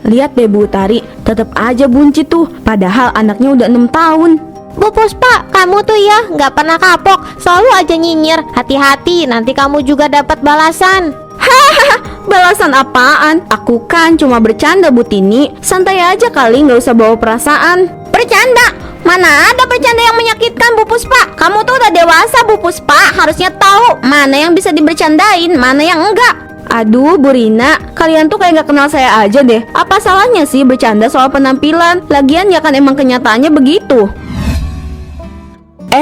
Lihat deh Bu Tari, tetap aja buncit tuh, padahal anaknya udah 6 tahun. Bu Puspa, kamu tuh ya nggak pernah kapok, selalu aja nyinyir. Hati-hati, nanti kamu juga dapat balasan. Balasan apaan? Aku kan cuma bercanda Bu Tini. Santai aja kali, nggak usah bawa perasaan. Bercanda? Mana ada bercanda yang menyakitkan Bu Puspa. Kamu tuh udah dewasa Bu Puspa, harusnya tahu mana yang bisa dibercandain, mana yang enggak. Aduh Bu Rina, kalian tuh kayak gak kenal saya aja deh. Apa salahnya sih bercanda soal penampilan? Lagian ya kan emang kenyataannya begitu.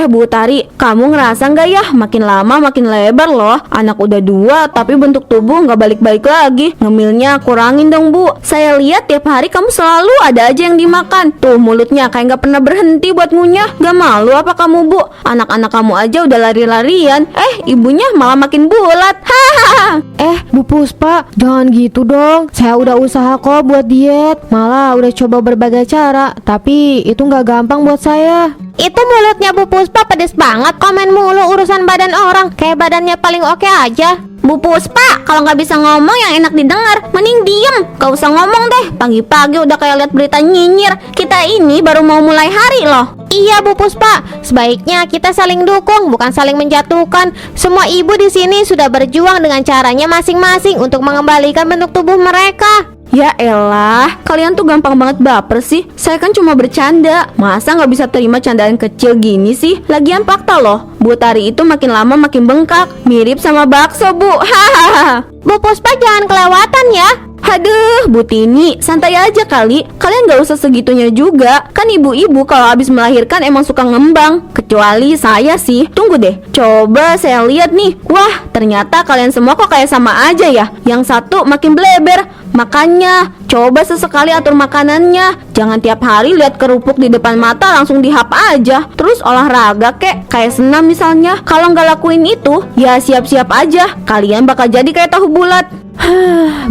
Bu Tari, kamu ngerasa nggak ya makin lama makin lebar loh. Anak udah 2 tapi bentuk tubuh nggak balik-balik lagi. Ngemilnya kurangin dong Bu. Saya lihat tiap hari kamu selalu ada aja yang dimakan. Tuh mulutnya kayak nggak pernah berhenti buat ngunyah. Gak malu apa kamu Bu? Anak-anak kamu aja udah lari-larian. Ibunya malah makin bulat. Hahaha. Bu Puspa, jangan gitu dong. Saya udah usaha kok buat diet. Malah udah coba berbagai cara, tapi itu nggak gampang buat saya. Itu mulutnya Bu Puspa pedes banget, komen mulu urusan badan orang, kayak badannya paling oke aja. Bu Puspa, kalau nggak bisa ngomong yang enak didengar, mending diem, gak usah ngomong deh. Pagi-pagi udah kayak lihat berita nyinyir. Kita ini baru mau mulai hari loh. Iya Bu Puspa, sebaiknya kita saling dukung, bukan saling menjatuhkan. Semua ibu di sini sudah berjuang dengan caranya masing-masing untuk mengembalikan bentuk tubuh mereka. Ya elah, kalian tuh gampang banget baper sih. Saya kan cuma bercanda. Masa nggak bisa terima candaan kecil gini sih? Lagian fakta loh, Bu Tari itu makin lama makin bengkak, mirip sama bakso Bu. Hahaha. Bu Puspa jangan kelewatan ya. Aduh, Bu Tini, santai aja kali. Kalian gak usah segitunya juga. Kan ibu-ibu kalau habis melahirkan emang suka ngembang. Kecuali saya sih. Tunggu deh, coba saya lihat nih. Wah, ternyata kalian semua kok kayak sama aja ya. Yang satu makin bleber. Makanya, coba sesekali atur makanannya. Jangan tiap hari lihat kerupuk di depan mata langsung dihap aja. Terus olahraga kayak senam misalnya. Kalau nggak lakuin itu, ya siap-siap aja. Kalian bakal jadi kayak tahu bulat.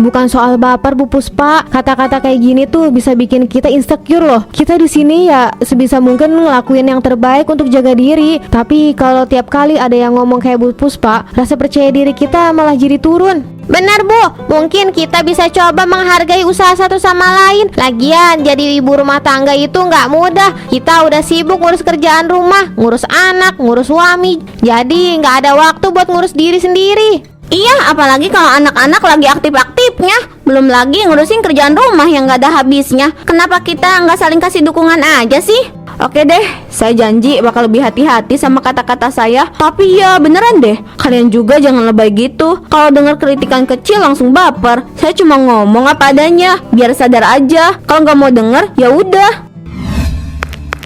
Bukan soal baper Bu Puspa. Kata-kata kayak gini tuh bisa bikin kita insecure loh. Kita di sini ya sebisa mungkin ngelakuin yang terbaik untuk jaga diri. Tapi kalau tiap kali ada yang ngomong kayak Bu Puspa, rasa percaya diri kita malah jadi turun. Benar Bu, mungkin kita bisa coba menghargai usaha satu sama lain. Lagian jadi ibu rumah tangga itu nggak mudah. Kita udah sibuk ngurus kerjaan rumah, ngurus anak, ngurus suami. Jadi nggak ada waktu buat ngurus diri sendiri. Iya, apalagi kalau anak-anak lagi aktif-aktifnya. Belum lagi ngurusin kerjaan rumah yang gak ada habisnya. Kenapa kita nggak saling kasih dukungan aja sih? Oke deh, saya janji bakal lebih hati-hati sama kata-kata saya. Tapi ya beneran deh, kalian juga jangan lebay gitu. Kalau dengar kritikan kecil langsung baper. Saya cuma ngomong apa adanya, biar sadar aja. Kalau nggak mau denger, ya udah.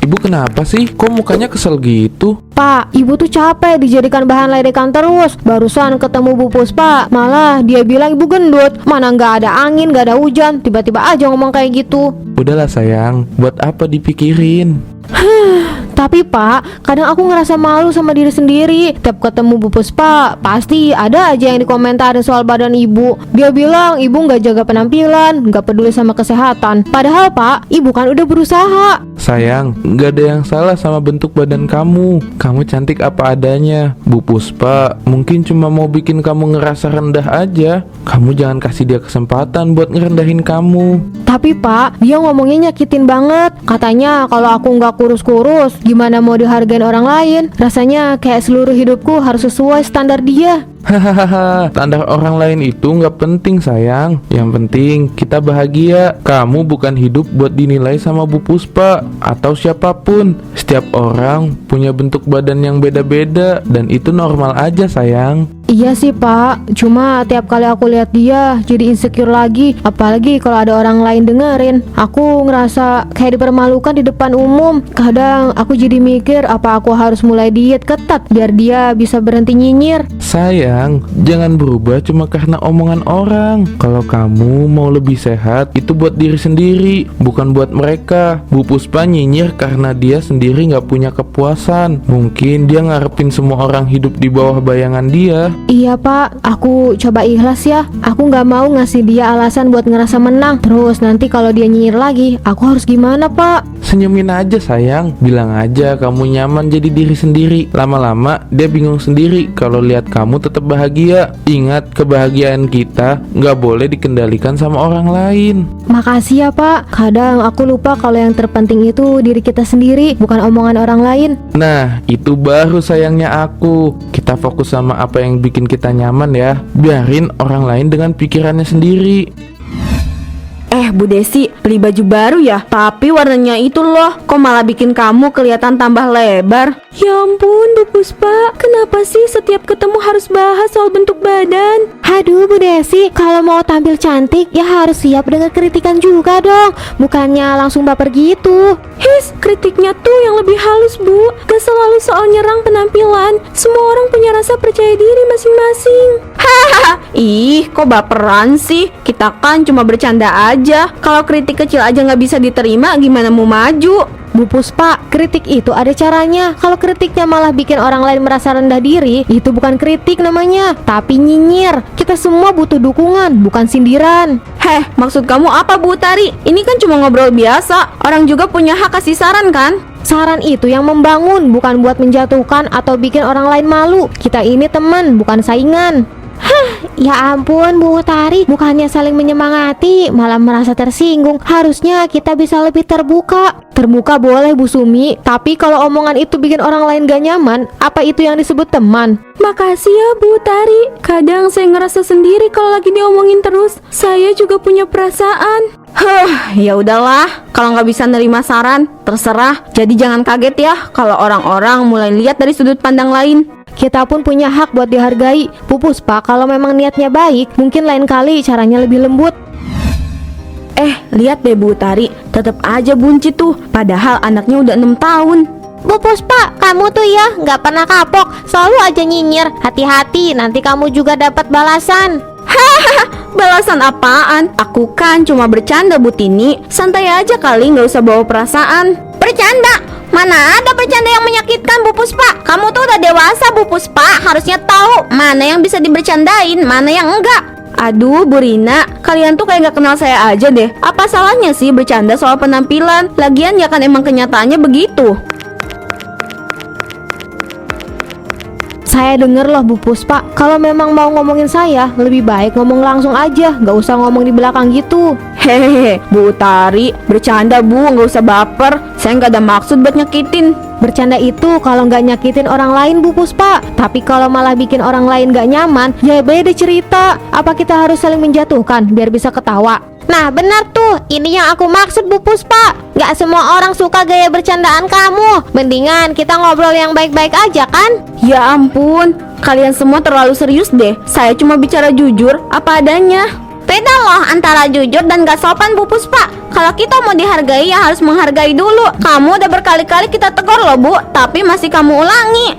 Ibu kenapa sih? Kok mukanya kesel gitu? Pak, ibu tuh capek dijadikan bahan ledekan terus. Barusan ketemu Bu Puspa, malah dia bilang ibu gendut. Mana nggak ada angin, nggak ada hujan, tiba-tiba aja ngomong kayak gitu. Udahlah sayang, buat apa dipikirin? Tapi Pak, kadang aku ngerasa malu sama diri sendiri. Tiap ketemu Bu Puspa, pasti ada aja yang dikomentarin soal badan ibu. Dia bilang ibu nggak jaga penampilan, nggak peduli sama kesehatan. Padahal Pak, ibu kan udah berusaha. Sayang, nggak ada yang salah sama bentuk badan kamu. Kamu cantik apa adanya. Bu Puspa mungkin cuma mau bikin kamu ngerasa rendah aja. Kamu jangan kasih dia kesempatan buat ngerendahin kamu. Tapi Pak, dia ngomongnya nyakitin banget. Katanya kalau aku nggak kurus-kurus, gimana mau dihargain orang lain? Rasanya kayak seluruh hidupku harus sesuai standar dia. Hahaha, standar orang lain itu nggak penting sayang. Yang penting kita bahagia. Kamu bukan hidup buat dinilai sama Bu Puspa atau siapapun. Setiap orang punya bentuk badan yang beda-beda dan itu normal aja sayang. Iya sih Pak, cuma tiap kali aku lihat dia jadi insecure lagi. Apalagi kalau ada orang lain dengerin. Aku ngerasa kayak dipermalukan di depan umum. Kadang aku jadi mikir apa aku harus mulai diet ketat biar dia bisa berhenti nyinyir. Sayang, jangan berubah cuma karena omongan orang. Kalau kamu mau lebih sehat, itu buat diri sendiri, bukan buat mereka. Bu Puspa nyinyir karena dia sendiri gak punya kepuasan. Mungkin dia ngarepin semua orang hidup di bawah bayangan dia. Iya Pak, aku coba ikhlas ya. Aku gak mau ngasih dia alasan buat ngerasa menang. Terus nanti kalau dia nyinyir lagi, aku harus gimana Pak? Senyumin aja sayang. Bilang aja kamu nyaman jadi diri sendiri. Lama-lama dia bingung sendiri kalau lihat kamu tetap bahagia. Ingat, kebahagiaan kita nggak boleh dikendalikan sama orang lain. Makasih ya Pak. Kadang aku lupa kalau yang terpenting itu diri kita sendiri, bukan omongan orang lain. Nah, itu baru sayangnya aku. Kita fokus sama apa yang bikin kita nyaman ya. Biarin orang lain dengan pikirannya sendiri. Bu Desi, beli baju baru ya? Tapi warnanya itu loh, kok malah bikin kamu kelihatan tambah lebar? Ya ampun Bu Puspa, kenapa sih setiap ketemu harus bahas soal bentuk badan? Aduh Bu Desi, kalau mau tampil cantik ya harus siap dengan kritikan juga dong. Bukannya langsung baper gitu. Kritiknya tuh yang lebih halus Bu. Gak selalu soal nyerang penampilan. Semua orang punya rasa percaya diri masing-masing. Hahaha, ih kok baperan sih? Kita kan cuma bercanda aja. Kalau kritik kecil aja gak bisa diterima, gimana mau maju? Bu Puspa, kritik itu ada caranya. Kalau kritiknya malah bikin orang lain merasa rendah diri, itu bukan kritik namanya, tapi nyinyir. Kita semua butuh dukungan, bukan sindiran. Maksud kamu apa Bu Tari? Ini kan cuma ngobrol biasa. Orang juga punya hak kasih saran kan? Saran itu yang membangun, bukan buat menjatuhkan atau bikin orang lain malu. Kita ini teman, bukan saingan. Ya ampun Bu Tari, bukannya saling menyemangati, malah merasa tersinggung. Harusnya kita bisa lebih terbuka. Terbuka boleh Bu Sumi, tapi kalau omongan itu bikin orang lain gak nyaman, apa itu yang disebut teman? Makasih ya Bu Tari. Kadang saya ngerasa sendiri kalau lagi diomongin terus. Saya juga punya perasaan. Ya udahlah, kalau nggak bisa nerima saran, terserah. Jadi jangan kaget ya kalau orang-orang mulai lihat dari sudut pandang lain. Kita pun punya hak buat dihargai. Bu Puspa, kalau memang niatnya baik, mungkin lain kali caranya lebih lembut. Lihat deh Bu Tari, tetap aja buncit tuh. Padahal anaknya udah 6 tahun. Bu Puspa, kamu tuh ya nggak pernah kapok, selalu aja nyinyir. Hati-hati, nanti kamu juga dapat balasan. Balasan apaan? Aku kan cuma bercanda Bu Tini. Santai aja kali, nggak usah bawa perasaan. Bercanda? Mana ada bercanda yang menyakitkan Bu Puspa? Kamu tuh udah dewasa Bu Puspa, harusnya tahu mana yang bisa dibercandain, mana yang enggak. Aduh Bu Rina, kalian tuh kayak gak kenal saya aja deh. Apa salahnya sih bercanda soal penampilan? Lagian ya kan emang kenyataannya begitu. Saya denger loh Bu Puspa, kalau memang mau ngomongin saya, lebih baik ngomong langsung aja, gak usah ngomong di belakang gitu. Hehehe, Bu Tari, bercanda Bu, gak usah baper. Saya gak ada maksud buat nyakitin. Bercanda itu kalau nggak nyakitin orang lain Bu Puspa. Tapi kalau malah bikin orang lain nggak nyaman, ya beda cerita. Apa kita harus saling menjatuhkan biar bisa ketawa? Nah benar tuh, ini yang aku maksud Bu Puspa. Gak semua orang suka gaya bercandaan kamu. Mendingan kita ngobrol yang baik-baik aja kan? Ya ampun, kalian semua terlalu serius deh. Saya cuma bicara jujur, apa adanya. Beda loh antara jujur dan gak sopan Bu Puspa. Kalau kita mau dihargai ya harus menghargai dulu. Kamu udah berkali-kali kita tegur loh Bu, tapi masih kamu ulangi.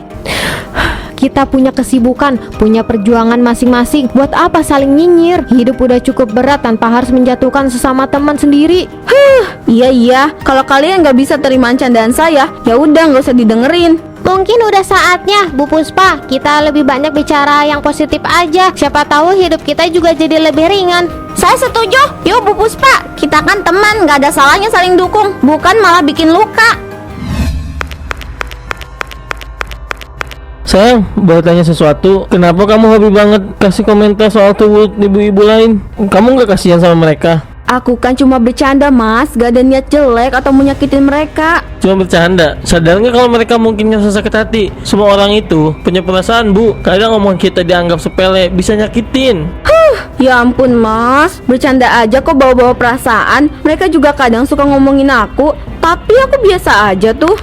Kita punya kesibukan, punya perjuangan masing-masing. Buat apa saling nyinyir? Hidup udah cukup berat tanpa harus menjatuhkan sesama teman sendiri. Iya, kalau kalian gak bisa terima candaan saya, ya udah gak usah didengerin. Mungkin udah saatnya Bu Puspa, kita lebih banyak bicara yang positif aja. Siapa tahu hidup kita juga jadi lebih ringan. Saya setuju. Yuk Bu Puspa, kita kan teman, gak ada salahnya saling dukung, bukan malah bikin luka. Sayang, boleh tanya sesuatu? Kenapa kamu hobi banget kasih komentar soal tubuh ibu-ibu lain? Kamu gak kasihan sama mereka? Aku kan cuma bercanda Mas, gak ada niat jelek atau menyakitin mereka. Cuma bercanda. Sadar nggak kalau mereka mungkin yang sakit hati? Semua orang itu punya perasaan Bu. Kadang omongan kita dianggap sepele, bisa nyakitin. Ya ampun Mas, bercanda aja kok bawa-bawa perasaan. Mereka juga kadang suka ngomongin aku, tapi aku biasa aja tuh.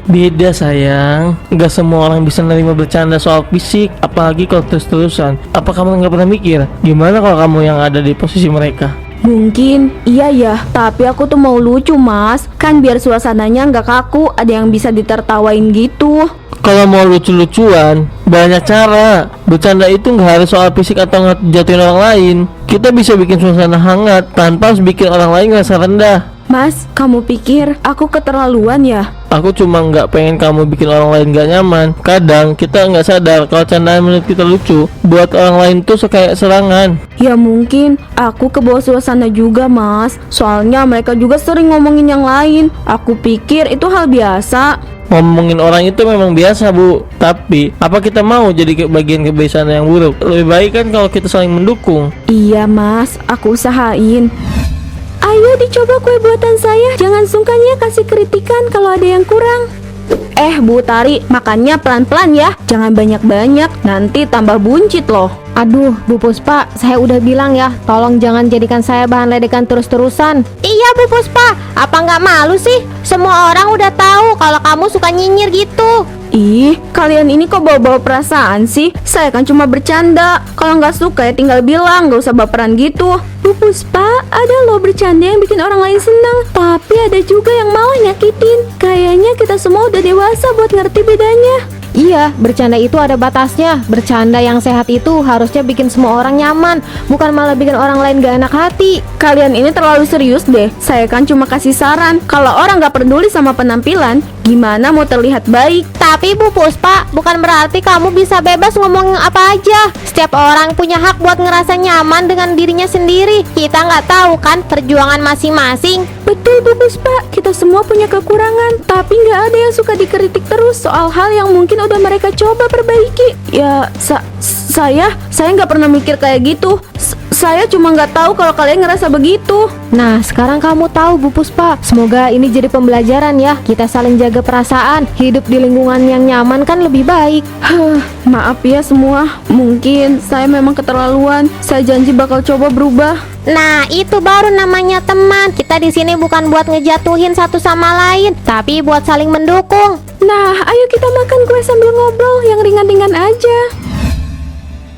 Beda sayang, nggak semua orang bisa nerima bercanda soal fisik, apalagi kalau terus-terusan. Apa kamu nggak pernah mikir, gimana kalau kamu yang ada di posisi mereka? Mungkin, iya ya, tapi aku tuh mau lucu Mas. Kan biar suasananya nggak kaku, ada yang bisa ditertawain gitu. Kalau mau lucu-lucuan, banyak cara. Bercanda itu nggak harus soal fisik atau ngejatuhin orang lain. Kita bisa bikin suasana hangat tanpa harus bikin orang lain ngerasa rendah. Mas, kamu pikir aku keterlaluan ya? Aku cuma nggak pengen kamu bikin orang lain gak nyaman. Kadang kita nggak sadar kalau candaan menurut kita lucu, buat orang lain tuh kayak serangan. Ya mungkin aku kebawa suasana juga, Mas. Soalnya mereka juga sering ngomongin yang lain. Aku pikir itu hal biasa. Ngomongin orang itu memang biasa, Bu. Tapi apa kita mau jadi bagian kebiasaan yang buruk? Lebih baik kan kalau kita saling mendukung. Iya, Mas. Aku usahain. Ayo dicoba kue buatan saya. Jangan sungkan ya kasih kritikan kalau ada yang kurang. Bu Tari, makannya pelan-pelan ya. Jangan banyak-banyak, nanti tambah buncit loh. Aduh, Bu Puspa, saya udah bilang ya, tolong jangan jadikan saya bahan ledekan terus-terusan. Iya Bu Puspa, apa nggak malu sih? Semua orang udah tahu kalau kamu suka nyinyir gitu. Ih, kalian ini kok bawa-bawa perasaan sih? Saya kan cuma bercanda. Kalau nggak suka ya tinggal bilang, nggak usah baperan gitu. Bu Puspa, ada loh bercanda yang bikin orang lain senang, tapi ada juga yang malah nyakitin. Kayaknya kita semua udah dewasa buat ngerti bedanya. Iya, bercanda itu ada batasnya. Bercanda yang sehat itu harusnya bikin semua orang nyaman, bukan malah bikin orang lain gak enak hati. Kalian ini terlalu serius deh. Saya kan cuma kasih saran. Kalau orang nggak peduli sama penampilan, gimana mau terlihat baik? Tapi Bu Puspa, bukan berarti kamu bisa bebas ngomong apa aja. Setiap orang punya hak buat ngerasa nyaman dengan dirinya sendiri. Kita nggak tahu kan perjuangan masing-masing. Betul Bu Puspa, kita semua punya kekurangan. Tapi nggak ada yang suka dikritik terus soal hal yang mungkin udah mereka coba perbaiki. Ya, saya nggak pernah mikir kayak gitu. Saya cuma nggak tahu kalau kalian ngerasa begitu. Nah, sekarang kamu tahu Bu Puspa. Semoga ini jadi pembelajaran ya. Kita saling jaga perasaan. Hidup di lingkungan yang nyaman kan lebih baik. Maaf ya semua. Mungkin saya memang keterlaluan. Saya janji bakal coba berubah. Nah, itu baru namanya teman. Kita di sini bukan buat ngejatuhin satu sama lain, tapi buat saling mendukung. Nah, ayo kita makan kue sambil ngobrol yang ringan-ringan aja.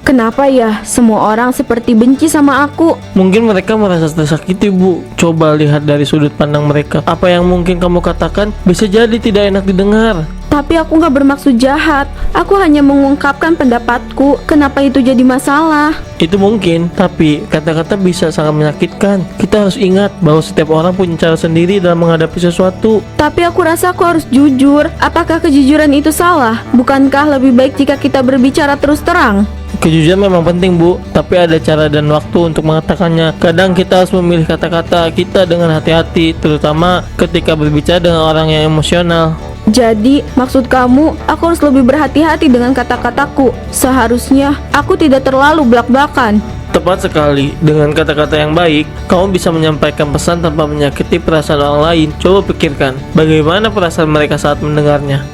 Kenapa ya semua orang seperti benci sama aku? Mungkin mereka merasa tersakiti, Bu. Coba lihat dari sudut pandang mereka. Apa yang mungkin kamu katakan bisa jadi tidak enak didengar. Tapi aku nggak bermaksud jahat. Aku hanya mengungkapkan pendapatku. Kenapa itu jadi masalah? Itu mungkin, tapi kata-kata bisa sangat menyakitkan. Kita harus ingat bahwa setiap orang punya cara sendiri dalam menghadapi sesuatu. Tapi aku rasa aku harus jujur. Apakah kejujuran itu salah? Bukankah lebih baik jika kita berbicara terus terang? Kejujuran memang penting, Bu, tapi ada cara dan waktu untuk mengatakannya. Kadang kita harus memilih kata-kata kita dengan hati-hati, terutama ketika berbicara dengan orang yang emosional. Jadi, maksud kamu, aku harus lebih berhati-hati dengan kata-kataku. Seharusnya, aku tidak terlalu blak-blakan. Tepat sekali, dengan kata-kata yang baik, kamu bisa menyampaikan pesan tanpa menyakiti perasaan orang lain. Coba pikirkan, bagaimana perasaan mereka saat mendengarnya.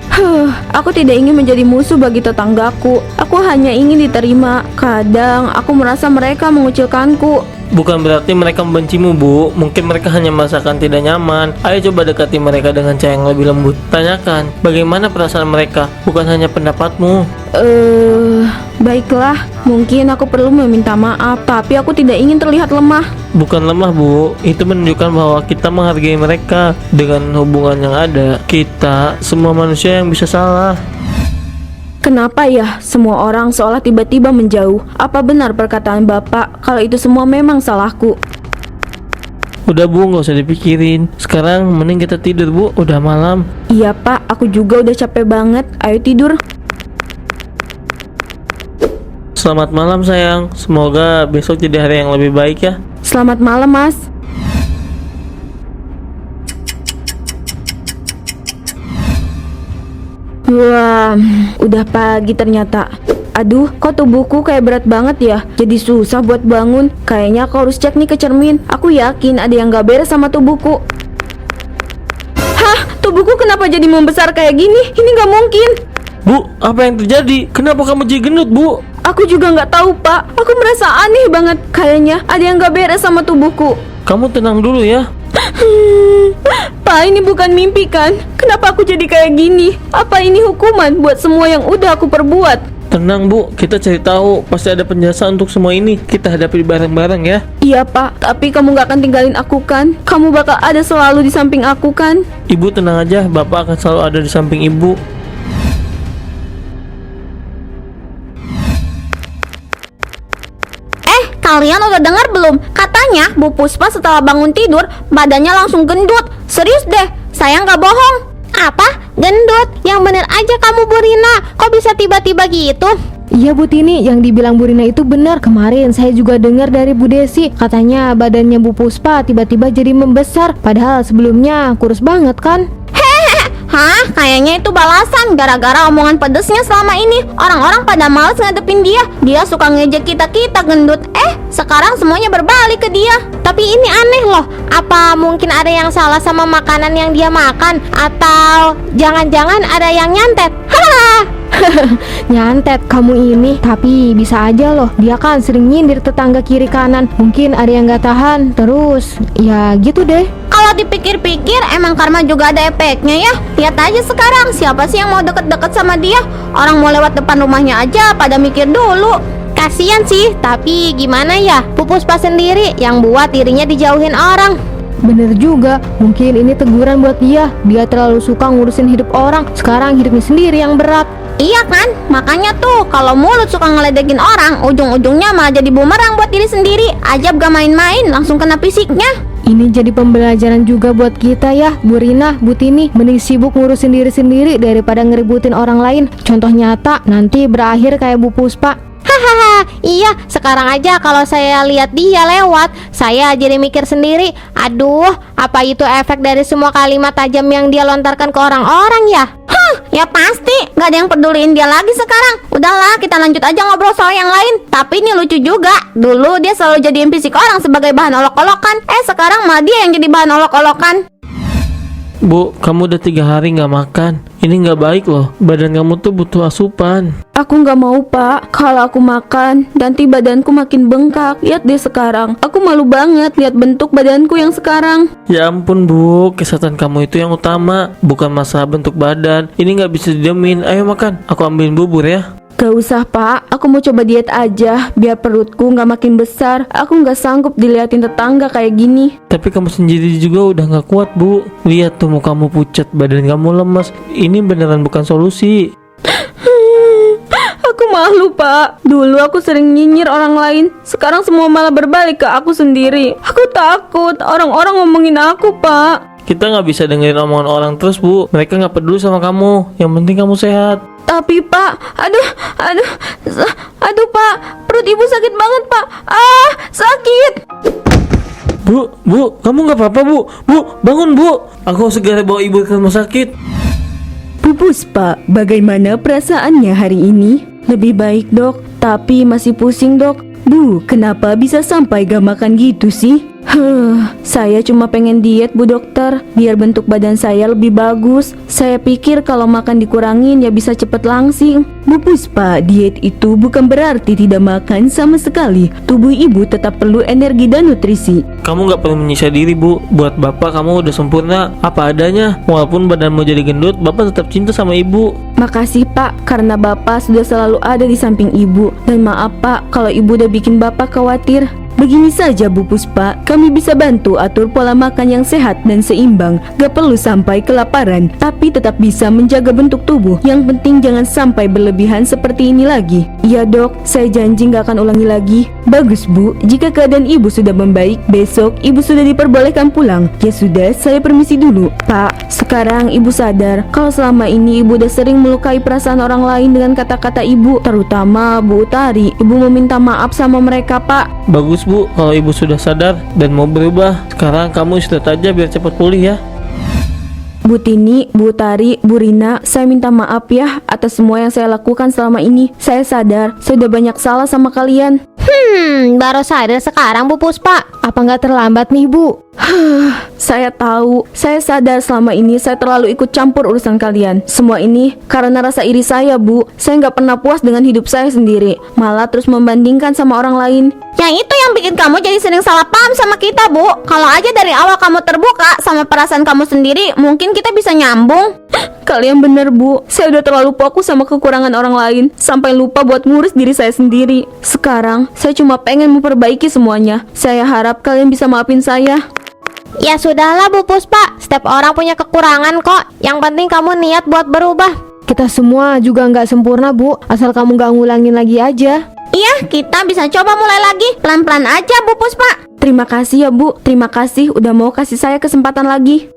Aku tidak ingin menjadi musuh bagi tetanggaku. Aku hanya ingin diterima. Kadang, aku merasa mereka mengucilkanku. Bukan berarti mereka membencimu, Bu. Mungkin mereka hanya merasakan tidak nyaman. Ayo coba dekati mereka dengan cara yang lebih lembut. Tanyakan, bagaimana perasaan mereka, bukan hanya pendapatmu. Baiklah. Mungkin aku perlu meminta maaf, tapi aku tidak ingin terlihat lemah. Bukan lemah, Bu. Itu menunjukkan bahwa kita menghargai mereka. Dengan hubungan yang ada, kita semua manusia yang bisa salah. Kenapa ya semua orang seolah tiba-tiba menjauh? Apa benar perkataan Bapak kalau itu semua memang salahku? Udah, Bu, nggak usah dipikirin. Sekarang mending kita tidur, Bu. Udah malam. Iya Pak, aku juga udah capek banget. Ayo tidur. Selamat malam, sayang. Semoga besok jadi hari yang lebih baik ya. Selamat malam Mas. Wah, udah pagi ternyata. Aduh, kok tubuhku kayak berat banget ya? Jadi susah buat bangun. Kayaknya aku harus cek nih ke cermin. Aku yakin ada yang gak beres sama tubuhku. Hah? Tubuhku kenapa jadi membesar kayak gini? Ini gak mungkin. Bu, apa yang terjadi? Kenapa kamu jadi gendut, Bu? Aku juga gak tahu Pak. Aku merasa aneh banget. Kayaknya ada yang gak beres sama tubuhku. Kamu tenang dulu ya. Pak, ini bukan mimpi kan? Kenapa aku jadi kayak gini? Apa ini hukuman buat semua yang udah aku perbuat? Tenang, Bu, kita cari tahu. Pasti ada penjelasan untuk semua ini. Kita hadapi bareng-bareng ya. Iya Pak, tapi kamu gak akan tinggalin aku kan? Kamu bakal ada selalu di samping aku kan? Ibu tenang aja, Bapak akan selalu ada di samping Ibu. Kau Kalian udah dengar belum? Katanya Bu Puspa setelah bangun tidur badannya langsung gendut. Serius deh, saya nggak bohong. Apa? Gendut? Yang bener aja kamu Bu Rina. Kok bisa tiba-tiba gitu? Iya Bu Tini, yang dibilang Bu Rina itu benar. Kemarin saya juga dengar dari Bu Desi, katanya badannya Bu Puspa tiba-tiba jadi membesar, padahal sebelumnya kurus banget kan? Hah? Kayaknya itu balasan gara-gara omongan pedesnya selama ini. Orang-orang pada males ngadepin dia. Dia suka ngejek kita gendut. Sekarang semuanya berbalik ke dia. Tapi ini aneh loh. Apa mungkin ada yang salah sama makanan yang dia makan? Atau jangan-jangan ada yang nyantet? Hahaha. Nyantet kamu ini. Tapi bisa aja loh, dia kan sering nyindir tetangga kiri kanan. Mungkin ada yang gak tahan. Terus ya gitu deh. Kalau dipikir-pikir emang karma juga ada efeknya ya. Lihat aja sekarang, siapa sih yang mau deket-deket sama dia? Orang mau lewat depan rumahnya aja pada mikir dulu. Kasian sih, tapi gimana ya? Bu Puspa sendiri yang buat dirinya dijauhin orang. Bener juga, mungkin ini teguran buat dia. Dia terlalu suka ngurusin hidup orang. Sekarang hidupnya sendiri yang berat. Iya kan? Makanya tuh kalau mulut suka ngeledekin orang, ujung-ujungnya malah jadi bumerang buat diri sendiri. Ajab gak main-main, langsung kena fisiknya. Ini jadi pembelajaran juga buat kita ya, Bu Rina, Bu Tini. Mending sibuk ngurusin diri sendiri daripada ngeributin orang lain. Contoh nyata, nanti berakhir kayak Bu Puspa. Hahaha, iya, sekarang aja kalau saya lihat dia lewat, saya jadi mikir sendiri, aduh, apa itu efek dari semua kalimat tajam yang dia lontarkan ke orang-orang ya? Ya pasti, gak ada yang peduliin dia lagi sekarang. Udahlah, kita lanjut aja ngobrol soal yang lain. Tapi ini lucu juga, dulu dia selalu jadiin fisik orang sebagai bahan olok-olokan. Sekarang malah dia yang jadi bahan olok-olokan. Bu, kamu udah 3 hari nggak makan. Ini nggak baik loh. Badan kamu tuh butuh asupan. Aku nggak mau Pak, kalau aku makan nanti badanku makin bengkak. Lihat deh sekarang, aku malu banget lihat bentuk badanku yang sekarang. Ya ampun Bu, kesehatan kamu itu yang utama, bukan masalah bentuk badan. Ini nggak bisa didemin. Ayo makan, aku ambilin bubur ya. Gak usah Pak, aku mau coba diet aja biar perutku nggak makin besar. Aku nggak sanggup diliatin tetangga kayak gini. Tapi kamu sendiri juga udah nggak kuat Bu. Lihat tuh mukamu pucat, badan kamu lemas. Ini beneran bukan solusi. Aku malu Pak, dulu aku sering nyinyir orang lain. Sekarang semua malah berbalik ke aku sendiri. Aku takut orang-orang ngomongin aku Pak. Kita nggak bisa dengerin omongan orang terus Bu. Mereka nggak peduli sama kamu. Yang penting kamu sehat. Tapi Pak, aduh Pak, perut ibu sakit banget Pak. Sakit. Bu, kamu nggak apa-apa Bu? Bu, bangun Bu. Aku segera bawa ibu ke rumah sakit. Bu Puspa, bagaimana perasaannya hari ini? Lebih baik dok, tapi masih pusing dok. Bu, kenapa bisa sampai gak makan gitu sih? Saya cuma pengen diet Bu dokter, biar bentuk badan saya lebih bagus. Saya pikir kalau makan dikurangin ya bisa cepet langsing. Bu Puspa, diet itu bukan berarti tidak makan sama sekali. Tubuh ibu tetap perlu energi dan nutrisi. Kamu nggak perlu menyiksa diri Bu. Buat bapak kamu udah sempurna apa adanya. Walaupun badanmu jadi gendut, bapak tetap cinta sama ibu. Makasih Pak, karena Bapak sudah selalu ada di samping Ibu. Dan maaf Pak, kalau Ibu udah bikin Bapak khawatir. Begini saja Bu Puspa, kami bisa bantu atur pola makan yang sehat dan seimbang. Gak perlu sampai kelaparan, tapi tetap bisa menjaga bentuk tubuh. Yang penting jangan sampai berlebihan seperti ini lagi. Iya dok, saya janji gak akan ulangi lagi. Bagus Bu, jika keadaan Ibu sudah membaik, besok Ibu sudah diperbolehkan pulang. Ya sudah, saya permisi dulu. Pak, sekarang Ibu sadar kalau selama ini Ibu udah sering melukai perasaan orang lain dengan kata-kata Ibu, terutama Bu Utari. Ibu meminta maaf sama mereka Pak. Bagus Bu, kalau ibu sudah sadar dan mau berubah. Sekarang kamu istirahat aja biar cepat pulih ya. Bu Tini, Bu Utari, Bu Rina, saya minta maaf ya atas semua yang saya lakukan selama ini. Saya sadar, saya udah banyak salah sama kalian. Baru sadar sekarang Bu Puspa. Apa nggak terlambat nih Bu? Saya tahu, saya sadar selama ini saya terlalu ikut campur urusan kalian. Semua ini karena rasa iri saya Bu. Saya nggak pernah puas dengan hidup saya sendiri, malah terus membandingkan sama orang lain. Yang itu yang bikin kamu jadi sering salah paham sama kita Bu. Kalau aja dari awal kamu terbuka sama perasaan kamu sendiri, mungkin kita bisa nyambung. Kalian bener Bu, saya udah terlalu fokus sama kekurangan orang lain sampai lupa buat ngurus diri saya sendiri. Sekarang, saya cuma pengen memperbaiki semuanya. Saya harap kalian bisa maafin saya. Ya sudahlah Bu Puspa, setiap orang punya kekurangan kok. Yang penting kamu niat buat berubah. Kita semua juga nggak sempurna Bu, asal kamu nggak ngulangin lagi aja. Iya, kita bisa coba mulai lagi. Pelan-pelan aja Bu Puspa. Terima kasih ya Bu, terima kasih udah mau kasih saya kesempatan lagi.